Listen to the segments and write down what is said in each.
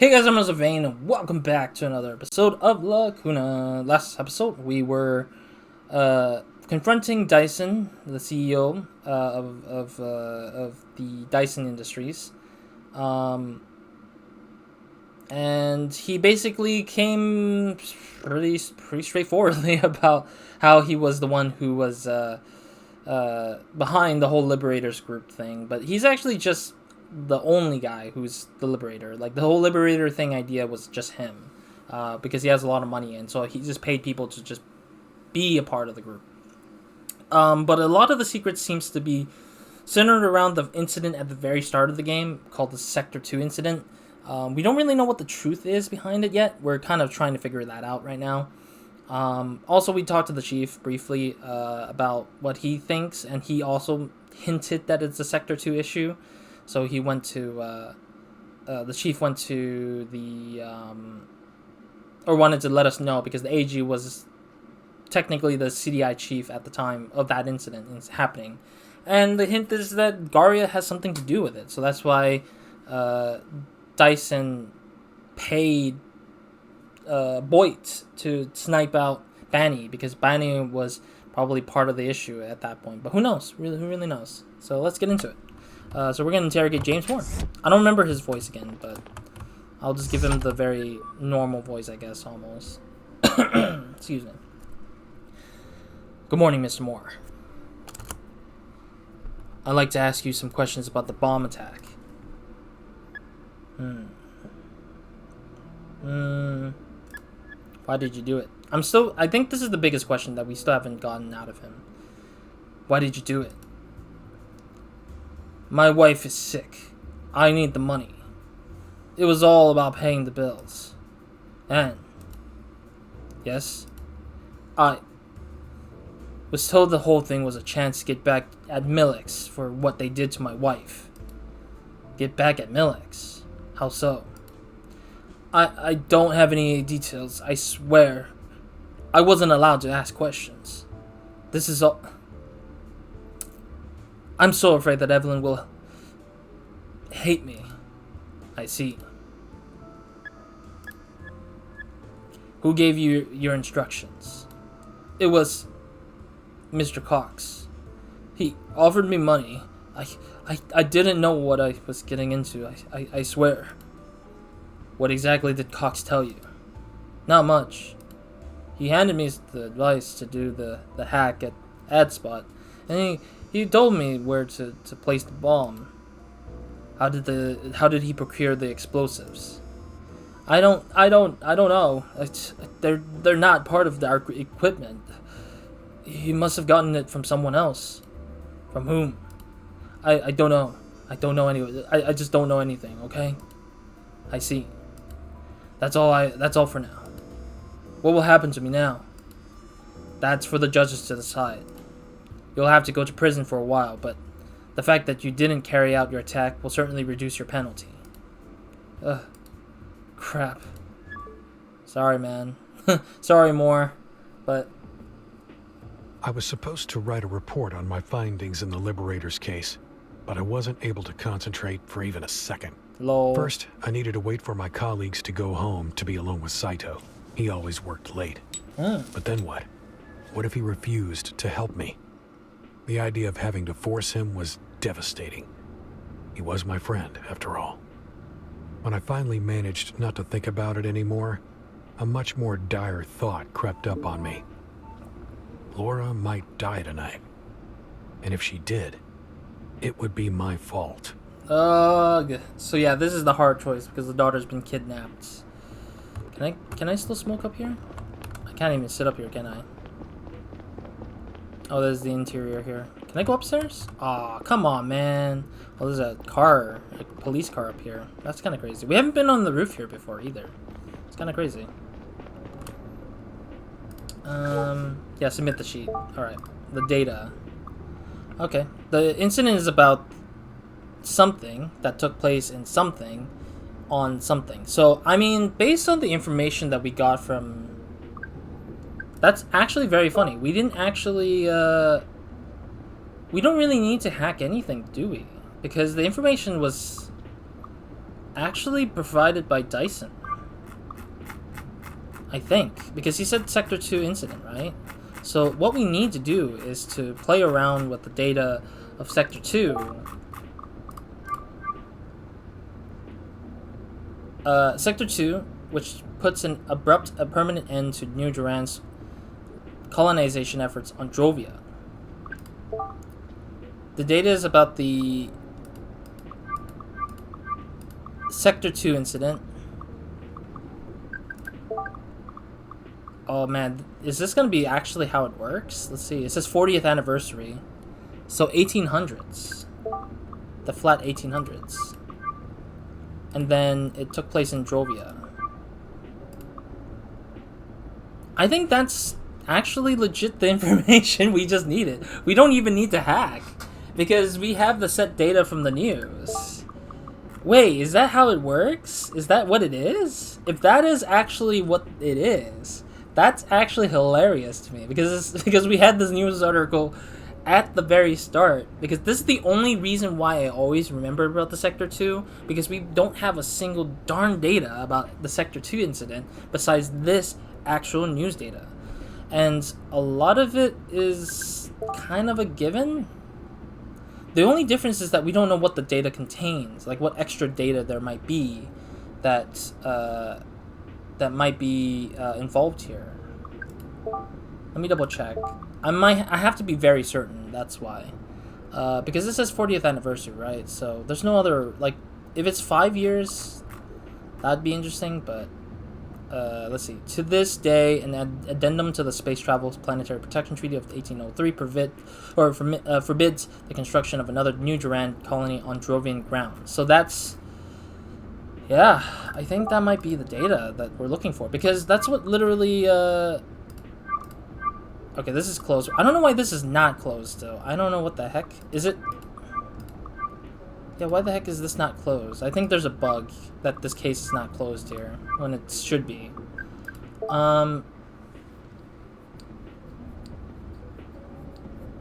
Hey guys, I'm RozaldVaneGAME, and welcome back to another episode of Lacuna. Last episode, we were confronting Dyson, the CEO of the Dyson Industries, and he basically came pretty straightforwardly about how he was the one who was behind the whole Liberators group thing, but he's actually just the only guy who's the Liberator. Like, the whole Liberator thing idea was just him, because he has a lot of money, and so he just paid people to just be a part of the group. But a lot of the secrets seems to be centered around the incident at the very start of the game, called the Sector 2 incident. We don't really know what the truth is behind it yet. We're kind of trying to figure that out right now. Also, we talked to the chief briefly about what he thinks, and he also hinted that it's a Sector 2 issue. So he went to, the chief went to the, or wanted to let us know, because the AG was technically the CDI chief at the time of that incident happening. And the hint is that Garia has something to do with it. So that's why Dyson paid Boyd to snipe out Banny, because Banny was probably part of the issue at that point. But who knows? Who really knows? So let's get into it. So we're going to interrogate James Moore. I don't remember his voice again, but I'll just give him the very normal voice, I guess, almost. Excuse me. Good morning, Mr. Moore. I'd like to ask you some questions about the bomb attack. Why did you do it? I think this is the biggest question that we still haven't gotten out of him. Why did you do it? My wife is sick. I need the money. It was all about paying the bills. And, yes, I was told the whole thing was a chance to get back at Millix for what they did to my wife. Get back at Millix? How so? I don't have any details, I swear. I wasn't allowed to ask questions. This is all... I'm so afraid that Evelyn will hate me. I see. Who gave you your instructions? It was Mr. Cox. He offered me money. I didn't know what I was getting into. I swear. What exactly did Cox tell you? Not much. He handed me the advice to do the hack at AdSpot, and he told me where to place the bomb. How did he procure the explosives? I don't know. They're not part of our equipment. He must have gotten it from someone else. From whom? I don't know. I don't know anyway. I just don't know anything, okay? I see. That's all for now. What will happen to me now? That's for the judges to decide. You'll have to go to prison for a while, but the fact that you didn't carry out your attack will certainly reduce your penalty. Ugh. Crap. Sorry, man. Sorry, Moore, but... I was supposed to write a report on my findings in the Liberators case, but I wasn't able to concentrate for even a second. Lol. First, I needed to wait for my colleagues to go home to be alone with Saito. He always worked late. But then what? What if he refused to help me? The idea of having to force him was devastating. He was my friend, after all. When I finally managed not to think about it anymore, a much more dire thought crept up on me. Laura might die tonight. And if she did, it would be my fault. Ugh. So yeah, this is the hard choice because the daughter's been kidnapped. Can I still smoke up here? I can't even sit up here, can I? Oh, there's the interior here. Can I go upstairs? Aw, come on, man. Oh, there's a car, a police car up here. That's kind of crazy. We haven't been on the roof here before either. It's kind of crazy. Yeah, submit the sheet. Alright, the data. Okay, the incident is about something that took place in something on something. So, I mean, based on the information that we got from... That's actually very funny. We didn't actually, we don't really need to hack anything, do we? Because the information was actually provided by Dyson. I think. Because he said Sector 2 incident, right? So what we need to do is to play around with the data of Sector 2. Sector 2, which puts an abrupt, permanent end to New Duran's colonization efforts on Drovia. The data is about the Sector 2 incident. Oh man, is this gonna be actually how it works? Let's see. It says 40th anniversary. So 1800s. The flat 1800s. And then it took place in Drovia. I think that's actually legit the information we just needed. We don't even need to hack. Because we have the set data from the news. Wait, is that how it works? Is that what it is? If that is actually what it is, that's actually hilarious to me. Because we had this news article at the very start. Because this is the only reason why I always remember about the Sector 2. Because we don't have a single darn data about the Sector 2 incident besides this actual news data. And a lot of it is kind of a given. The only difference is that we don't know what the data contains, like what extra data there might be that that might be involved here. Let me double check. I have to be very certain. That's why, because this says 40th anniversary, right? So there's no other, like, if it's 5 years, that'd be interesting. But let's see. To this day, an addendum to the Space Travel Planetary Protection Treaty of 1803 forbids the construction of another New Duran colony on Drovian ground. So that's, yeah, I think that might be the data that we're looking for, because that's what literally. Okay, this is closed. I don't know why this is not closed though. I don't know what the heck is it. Yeah, why the heck is this not closed? I think there's a bug that this case is not closed here when it should be. I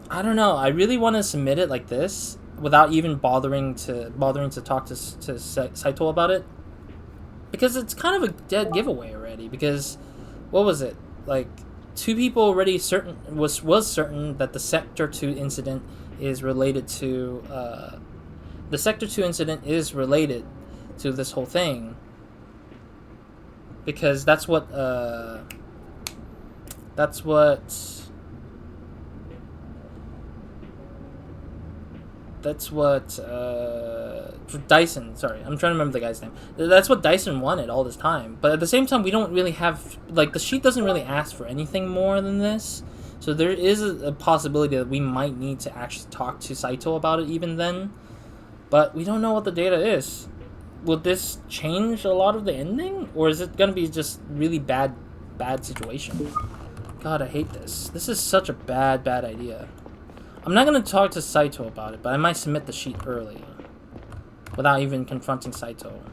don't know. I really want to submit it like this without even bothering to talk to Saito about it, because it's kind of a dead giveaway already. Because what was it, like, two people already was certain that the Sector 2 incident is related to the Sector 2 incident is related to this whole thing, because that's what Dyson, sorry, I'm trying to remember the guy's name. That's what Dyson wanted all this time. But at the same time, we don't really have, like, the sheet doesn't really ask for anything more than this. So there is a possibility that we might need to actually talk to Saito about it even then. But we don't know what the data is. Will this change a lot of the ending? Or is it going to be just really bad situation? God, I hate this. This is such a bad idea. I'm not going to talk to Saito about it, but I might submit the sheet early without even confronting Saito.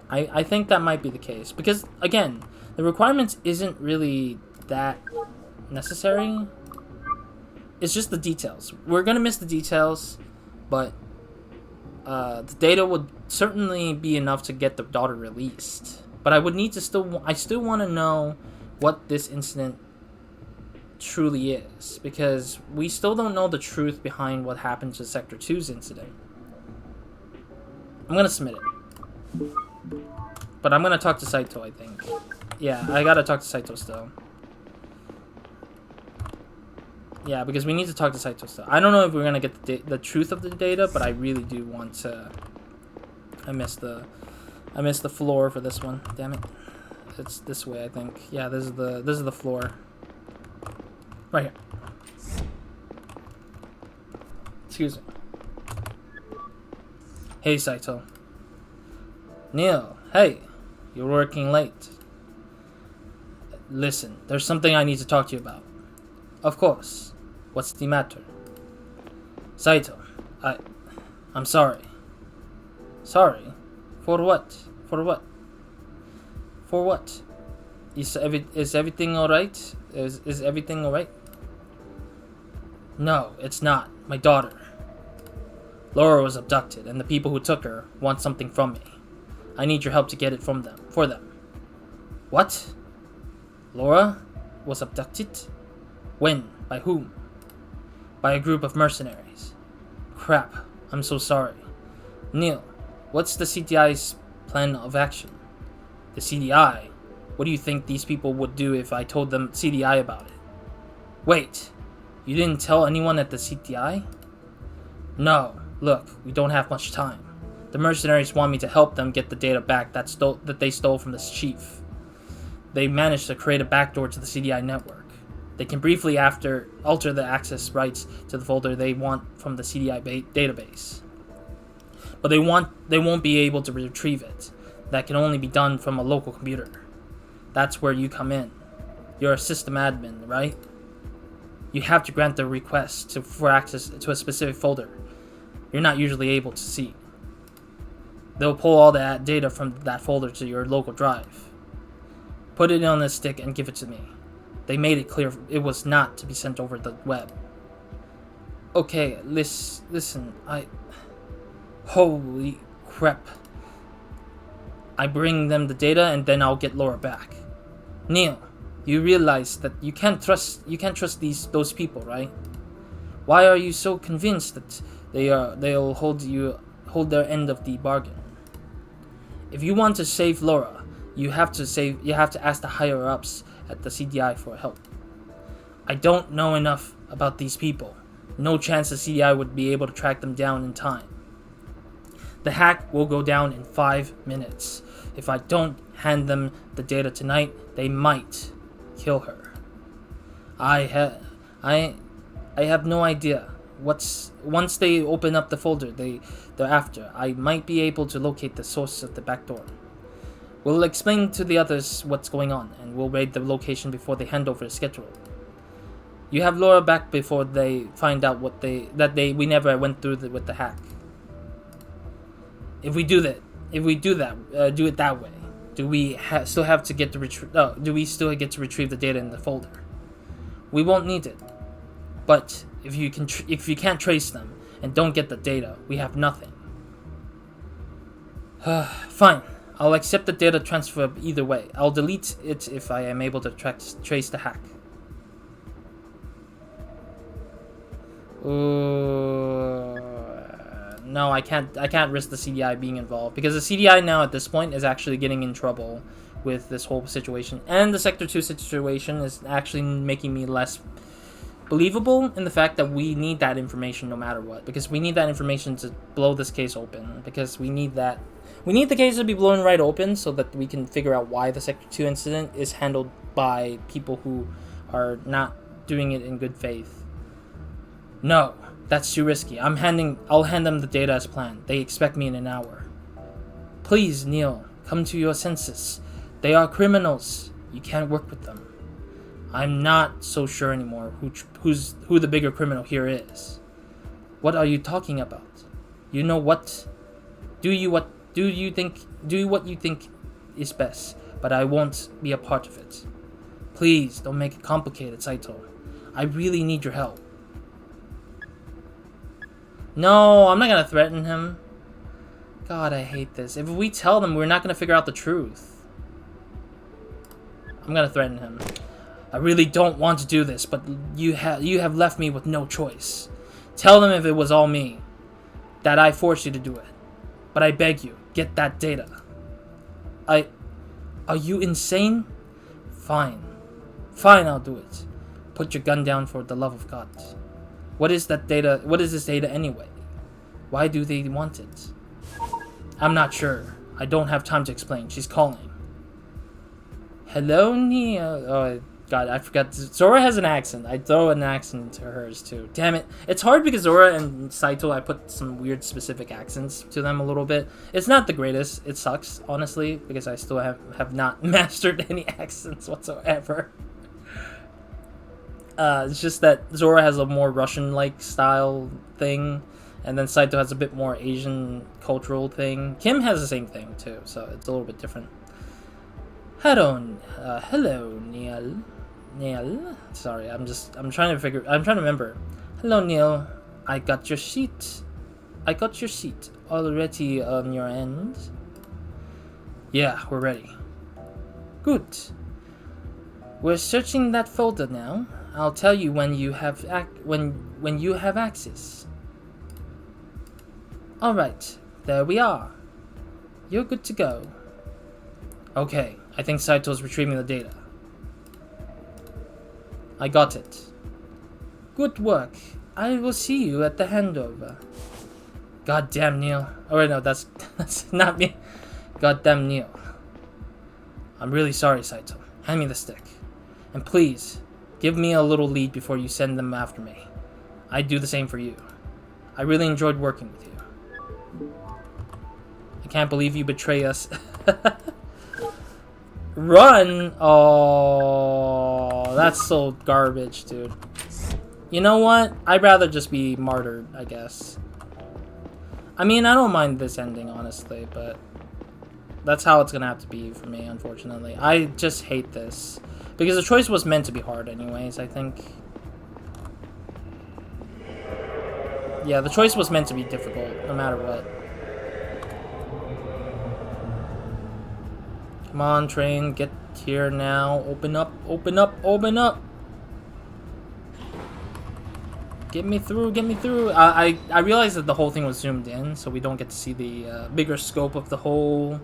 I think that might be the case. Because, again, the requirements isn't really that necessary. It's just the details. We're going to miss the details, but the data would certainly be enough to get the daughter released. But I would need to I still want to know what this incident truly is, because we still don't know the truth behind what happened to Sector 2's incident. I'm gonna submit it, but I'm gonna talk to Saito, I think. Yeah, I gotta talk to Saito still. Yeah, because we need to talk to Saito still. I don't know if we're gonna get the truth of the data, but I really do want to. I missed the floor for this one. Damn it! It's this way, I think. Yeah, this is the floor. Right here. Excuse me. Hey, Saito. Neil, hey. You're working late. Listen, there's something I need to talk to you about. Of course. What's the matter? Saito, I'm sorry. Sorry? For what? For what? For what? Is everything alright? Is everything alright? No, it's not. My daughter. Laura was abducted, and the people who took her want something from me. I need your help to get it for them. What? Laura was abducted? When? By whom? By a group of mercenaries. Crap, I'm so sorry. Neil, what's the CDI's plan of action? The CDI? What do you think these people would do if I told them CDI about it? Wait, you didn't tell anyone at the CDI? No, look, we don't have much time. The mercenaries want me to help them get the data back that they stole from the chief. They managed to create a backdoor to the CDI network. They can briefly alter the access rights to the folder they want from the CDI database. But they won't be able to retrieve it. That can only be done from a local computer. That's where you come in. You're a system admin, right? You have to grant the request for access to a specific folder you're not usually able to see. They'll pull all that data from that folder to your local drive. Put it on a stick and give it to me. They made it clear it was not to be sent over the web. Okay, listen, Holy crap. I bring them the data and then I'll get Laura back. Neil, you realize that you can't trust those people, right? Why are you so convinced that they'll hold their end of the bargain? If you want to save Laura, you have to ask the higher ups at the CDI for help. I don't know enough about these people. No chance the CDI would be able to track them down in time. The hack will go down in 5 minutes. If I don't hand them the data tonight, they might kill her. I have no idea. Once they open up the folder they're after, I might be able to locate the source of the backdoor. We'll explain to the others what's going on, and we'll raid the location before they hand over the schedule. You have Laura back before they find out we never went through with the hack. If we do it that way, do we still get to retrieve the data in the folder? We won't need it. But if you can't trace them and don't get the data, we have nothing. Fine. I'll accept the data transfer either way. I'll delete it if I am able to trace the hack. No, I can't risk the CDI being involved, because the CDI now at this point is actually getting in trouble with this whole situation, and the Sector 2 situation is actually making me less believable in the fact that we need that information no matter what, because we need that information to blow this case open, because we need the case to be blown right open so that we can figure out why the Sector 2 incident is handled by people who are not doing it in good faith. No, that's too risky. I'll hand them the data as planned. They expect me in an hour. Please, Neil, come to your senses. They are criminals. You can't work with them. I'm not so sure anymore who the bigger criminal here is. What are you talking about? You know what? Do what you think is best, but I won't be a part of it. Please don't make it complicated, Saito. I really need your help. No, I'm not gonna threaten him. God, I hate this. If we tell them, we're not gonna figure out the truth. I'm gonna threaten him. I really don't want to do this, but you have left me with no choice. Tell them if it was all me, that I forced you to do it. But I beg you, get that data. Are you insane? Fine. Fine, I'll do it. Put your gun down for the love of God. What is that data? What is this data anyway? Why do they want it? I'm not sure. I don't have time to explain. She's calling. Hello, Neil. Oh, God, I forgot. Zora has an accent. I throw an accent to hers, too. Damn it. It's hard because Zora and Saito, I put some weird specific accents to them a little bit. It's not the greatest. It sucks, honestly, because I still have not mastered any accents whatsoever. It's just that Zora has a more Russian-like style thing, and then Saito has a bit more Asian cultural thing. Kim has the same thing, too, so it's a little bit different. Hello, Neil. Neil? Sorry, I'm trying to remember. Hello, Neil. I got your sheet already on your end. Yeah, we're ready. Good. We're searching that folder now. I'll tell you when you have when you have access. All right, there we are. You're good to go. Okay, I think Saito's retrieving the data. I got it. Good work. I will see you at the handover. Goddamn Neil. Oh wait, no, that's not me. Goddamn Neil. I'm really sorry, Saito. Hand me the stick. And please, give me a little lead before you send them after me. I'd do the same for you. I really enjoyed working with you. I can't believe you betray us. Run! Oh, that's so garbage, dude. You know what? I'd rather just be martyred, I guess. I mean, I don't mind this ending, honestly, but that's how it's gonna have to be for me, unfortunately. I just hate this. Because the choice was meant to be hard anyways, I think. Yeah, the choice was meant to be difficult, no matter what. Come on, train, get here now. Open up, open up, open up! Get me through, get me through. I realized that the whole thing was zoomed in, so we don't get to see the bigger scope of the whole...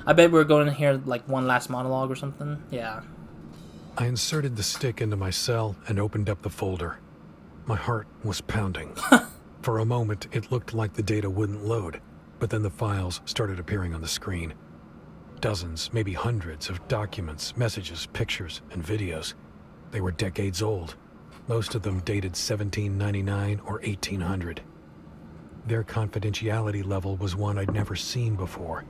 I bet we're going to hear like one last monologue or something. Yeah. I inserted the stick into my cell and opened up the folder. My heart was pounding. For a moment, it looked like the data wouldn't load, but then the files started appearing on the screen. Dozens, maybe hundreds of documents, messages, pictures, and videos. They were decades old. Most of them dated 1799 or 1800. Their confidentiality level was one I'd never seen before.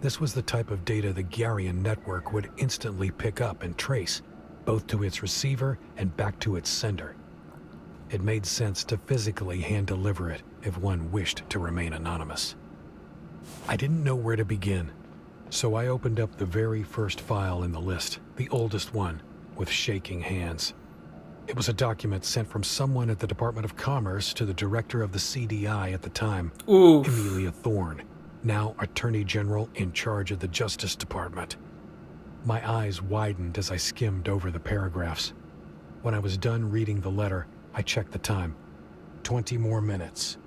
This was the type of data the Garian network would instantly pick up and trace, both to its receiver and back to its sender. It made sense to physically hand-deliver it if one wished to remain anonymous. I didn't know where to begin, so I opened up the very first file in the list, the oldest one, with shaking hands. It was a document sent from someone at the Department of Commerce to the director of the CDI at the time, Oof. Emilia Thorne, now Attorney General in charge of the Justice Department. My eyes widened as I skimmed over the paragraphs. When I was done reading the letter, I checked the time. 20 more minutes.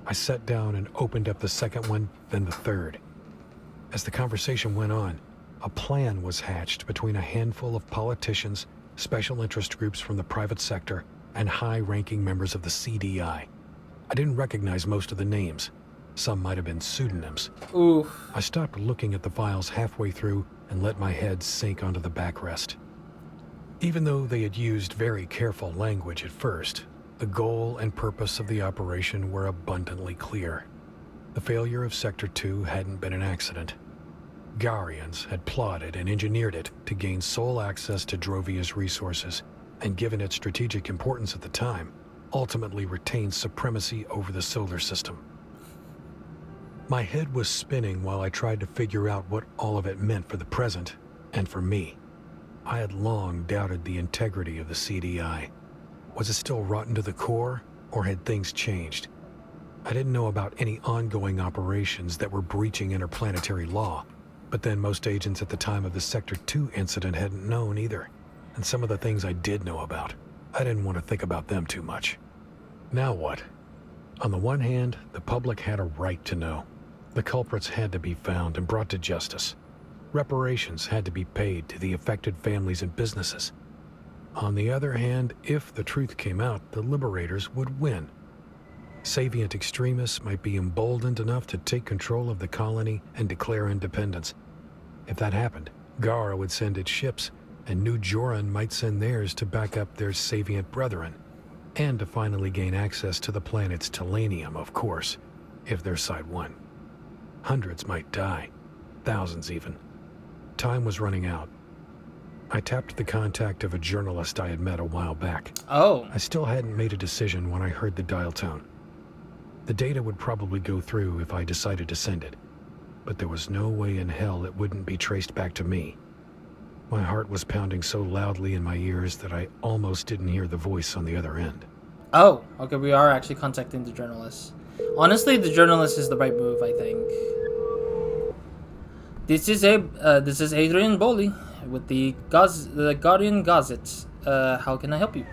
I sat down and opened up the second one, then the third. As the conversation went on, a plan was hatched between a handful of politicians, special interest groups from the private sector, and high-ranking members of the CDI. I didn't recognize most of the names. Some might have been pseudonyms. Oof. I stopped looking at the files halfway through and let my head sink onto the backrest. Even though they had used very careful language at first, the goal and purpose of the operation were abundantly clear. The failure of Sector 2 hadn't been an accident. Garians had plotted and engineered it to gain sole access to Drovia's resources, and given its strategic importance at the time, ultimately retained supremacy over the solar system. My head was spinning while I tried to figure out what all of it meant for the present, and for me. I had long doubted the integrity of the CDI. Was it still rotten to the core, or had things changed? I didn't know about any ongoing operations that were breaching interplanetary law, but then most agents at the time of the Sector 2 incident hadn't known either. And some of the things I did know about, I didn't want to think about them too much. Now what? On the one hand, the public had a right to know. The culprits had to be found and brought to justice. Reparations had to be paid to the affected families and businesses. On the other hand, if the truth came out, the liberators would win. Savient extremists might be emboldened enough to take control of the colony and declare independence. If that happened, Gara would send its ships, and New Joran might send theirs to back up their Savient brethren, and to finally gain access to the planet's Telanium, of course, if their side won. Hundreds might die, thousands even. Time was running out. I tapped the contact of a journalist I had met a while back. Oh. I still hadn't made a decision when I heard the dial tone. The data would probably go through if I decided to send it, but there was no way in hell it wouldn't be traced back to me. My heart was pounding so loudly in my ears that I almost didn't hear the voice on the other end. Oh, okay, we are actually contacting the journalist. Honestly, the journalist is the right move, I think. This is Adrian Boley with the Guardian Gazette. How can I help you?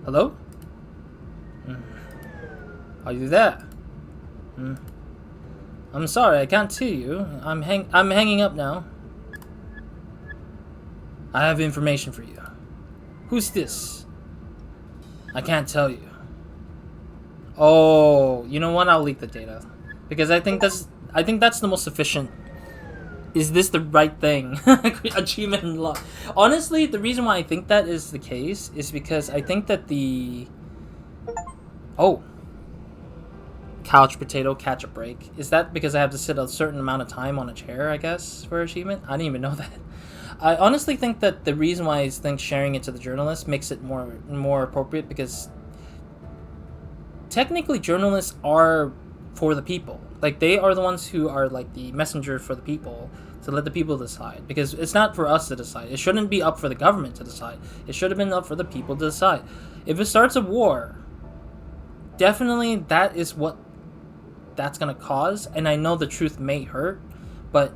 Hello? Are you there? I'm sorry, I can't hear you. I'm hanging up now. I have information for you. Who's this? I can't tell you. Oh, you know what? I'll leak the data because I think that's the most efficient. Is this the right thing? Achievement unlocked. Honestly, the reason why I think that is the case is because I think that the couch potato catch a break. Is that because I have to sit a certain amount of time on a chair, I guess, for achievement? I didn't even know that. I honestly think that the reason why I think sharing it to the journalist makes it more appropriate because technically journalists are for the people. Like, they are the ones who are like the messenger for the people to let the people decide, because it's not for us to decide. It shouldn't be up for the government to decide. It should have been up for the people to decide. If it starts a war, definitely that is what that's gonna cause, and I know the truth may hurt, but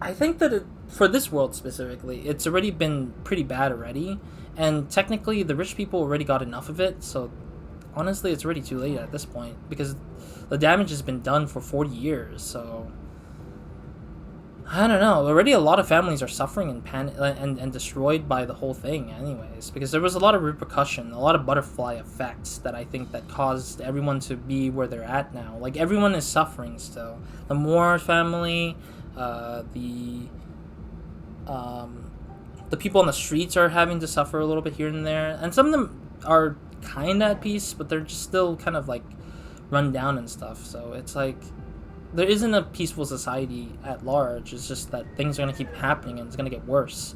I think that for this world specifically, it's already been pretty bad already, and technically the rich people already got enough of it, so honestly it's already too late at this point, because the damage has been done for 40 years, so I don't know. Already a lot of families are suffering and panic and destroyed by the whole thing anyways, because there was a lot of repercussion, a lot of butterfly effects that I think that caused everyone to be where they're at now. Like, everyone is suffering still. The Moore family, the people on the streets are having to suffer a little bit here and there, and some of them are kind of at peace, but they're just still kind of like run down and stuff. So it's like there isn't a peaceful society at large. It's just that things are going to keep happening and it's going to get worse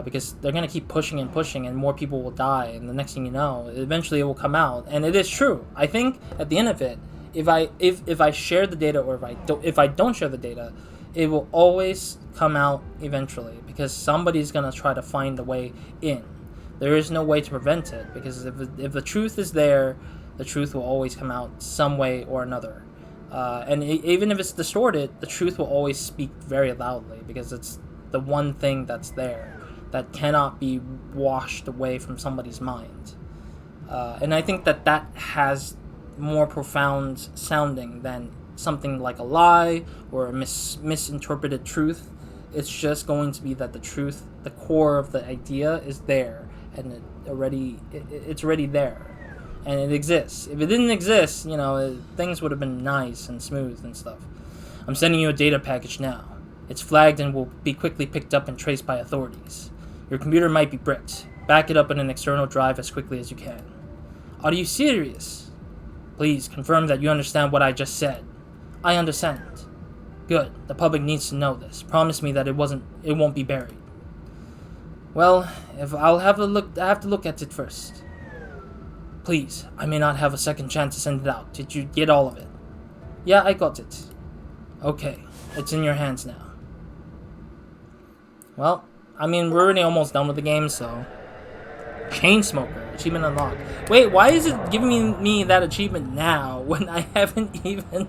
because they're going to keep pushing and pushing, and more people will die, and the next thing you know, eventually it will come out. And it is true. I think at the end of it, if I share the data, or if I don't share the data, it will always come out eventually, because somebody's going to try to find a way in. There is no way to prevent it, because if the truth is there, the truth will always come out some way or another. And even if it's distorted, the truth will always speak very loudly, because it's the one thing that's there that cannot be washed away from somebody's mind. And I think that has more profound sounding than something like a lie or a misinterpreted truth. It's just going to be that the truth, the core of the idea, is there, and it's already there. And it exists. If it didn't exist, things would have been nice and smooth and stuff. I'm sending you a data package now. It's flagged and will be quickly picked up and traced by authorities. Your computer might be bricked. Back it up in an external drive as quickly as you can. Are you serious? Please confirm that you understand what I just said. I understand. Good. The public needs to know this. Promise me that it won't be buried. Well, I have to look at it first. Please, I may not have a second chance to send it out. Did you get all of it? Yeah, I got it. Okay, it's in your hands now. Well, I mean, we're already almost done with the game, so... Chainsmoker, achievement unlocked. Wait, why is it giving me that achievement now when I haven't even...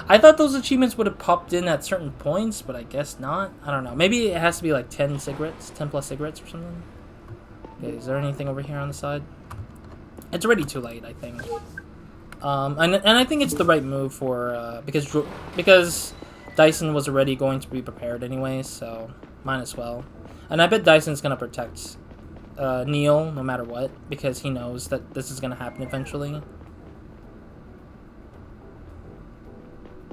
I thought those achievements would have popped in at certain points, but I guess not. I don't know. Maybe it has to be like 10 plus cigarettes or something. Okay, is there anything over here on the side? It's already too late, I think. And I think it's the right move for because Dyson was already going to be prepared anyway, so might as well. And I bet Dyson's gonna protect Neil no matter what, because he knows that this is gonna happen eventually.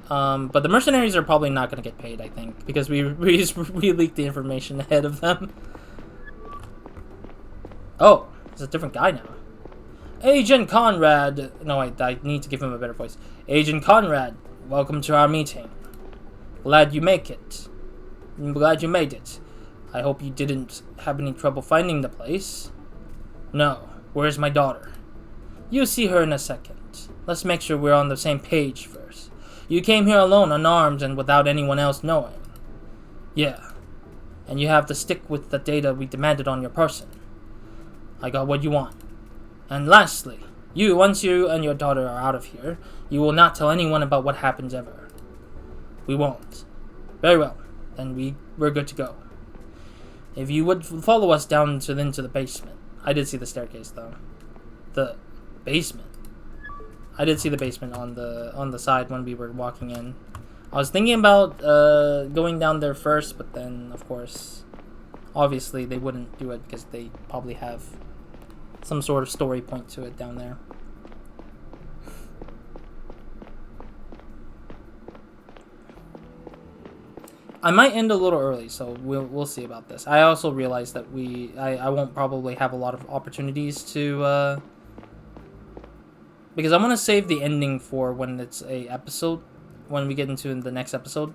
But the mercenaries are probably not gonna get paid, I think, because we leaked the information ahead of them. Oh, it's a different guy now. Agent Conrad... No, wait, I need to give him a better voice. Agent Conrad, welcome to our meeting. Glad you made it. I hope you didn't have any trouble finding the place. No. Where's my daughter? You'll see her in a second. Let's make sure we're on the same page first. You came here alone, unarmed, and without anyone else knowing. Yeah. And you have to stick with the data we demanded on your person. I got what you want. And lastly, once you and your daughter are out of here, you will not tell anyone about what happens ever. We won't. Very well. Then we're good to go. If you would follow us down into the basement. I did see the staircase though. The basement. I did see the basement on the side when we were walking in. I was thinking about going down there first, but then of course, obviously they wouldn't do it because they probably have some sort of story point to it down there. I might end a little early, so we'll see about this. I also realized that I won't probably have a lot of opportunities to because I want to save the ending for when it's a episode, when we get into the next episode,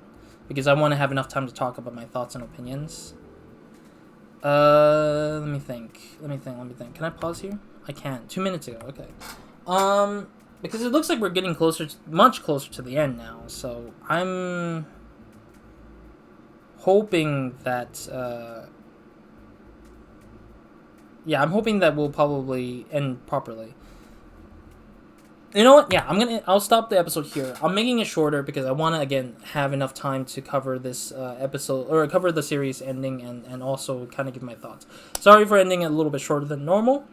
because I want to have enough time to talk about my thoughts and opinions. Let me think. Can I pause here? I can't. 2 minutes ago. Okay. Because it looks like we're getting much closer to the end now. So I'm hoping that. Yeah, I'm hoping that we'll probably end properly. You know what? Yeah, I'll stop the episode here. I'm making it shorter because I want to, again, have enough time to cover this episode, or cover the series ending, and also kind of give my thoughts. Sorry for ending it a little bit shorter than normal.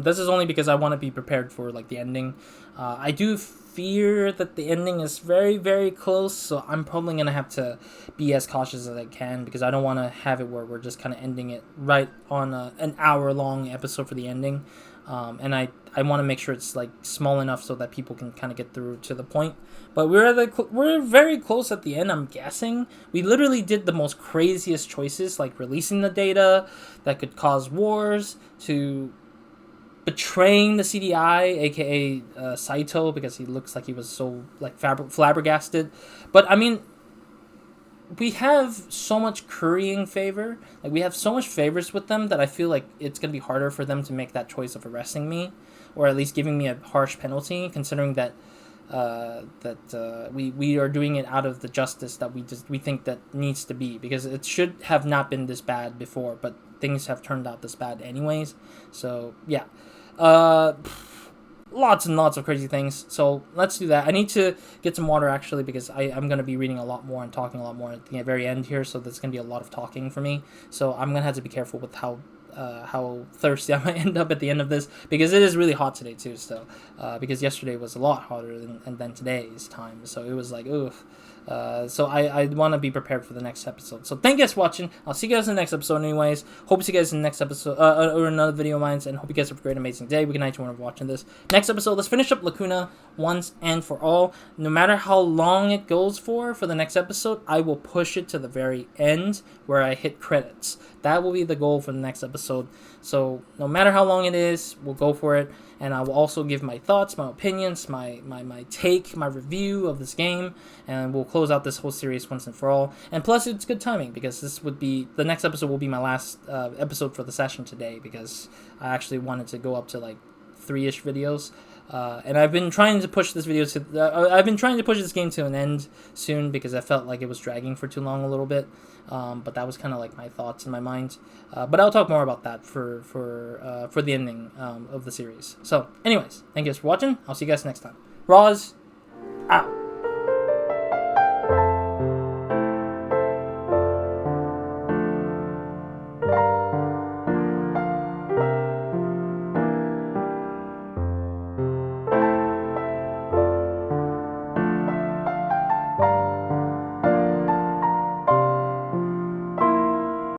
This is only because I want to be prepared for, like, the ending. I do fear that the ending is very, very close, so I'm probably going to have to be as cautious as I can, because I don't want to have it where we're just kind of ending it right on an hour-long episode for the ending. And I want to make sure it's like small enough so that people can kind of get through to the point. But we're very close at the end, I'm guessing. We literally did the most craziest choices, like releasing the data that could cause wars, to betraying the CDI, aka Saito, because he looks like he was so like flabbergasted. But I mean, we have so much currying favor, like we have so much favors with them, that I feel like it's gonna be harder for them to make that choice of arresting me, or at least giving me a harsh penalty, considering that we are doing it out of the justice that we think that needs to be, because it should have not been this bad before, but things have turned out this bad anyways. So yeah, lots and lots of crazy things. So let's do that. I need to get some water, actually, because I'm going to be reading a lot more and talking a lot more at the very end here, so there's going to be a lot of talking for me. So I'm going to have to be careful with how thirsty I might end up at the end of this, because it is really hot today too, so because yesterday was a lot hotter than today's time, so it was like, oof. So I want to be prepared for the next episode. So thank you guys for watching. I'll see you guys in the next episode anyways. Hope to see you guys in the next episode, or another video of mine, and hope you guys have a great, amazing day. Good night to everyone watching this. Next episode, let's finish up Lacuna once and for all. No matter how long it goes for the next episode, I will push it to the very end where I hit credits. That will be the goal for the next episode. So no matter how long it is, we'll go for it. And I will also give my thoughts, my opinions, my take, my review of this game, and we'll close out this whole series once and for all. And plus, it's good timing, because the next episode will be my last episode for the session today, because I actually wanted to go up to like 3-ish videos. And I've been trying to push this game to an end soon, because I felt like it was dragging for too long a little bit. But that was kind of like my thoughts in my mind. But I'll talk more about that for the ending of the series. So, anyways, thank you guys for watching. I'll see you guys next time. Roz, out.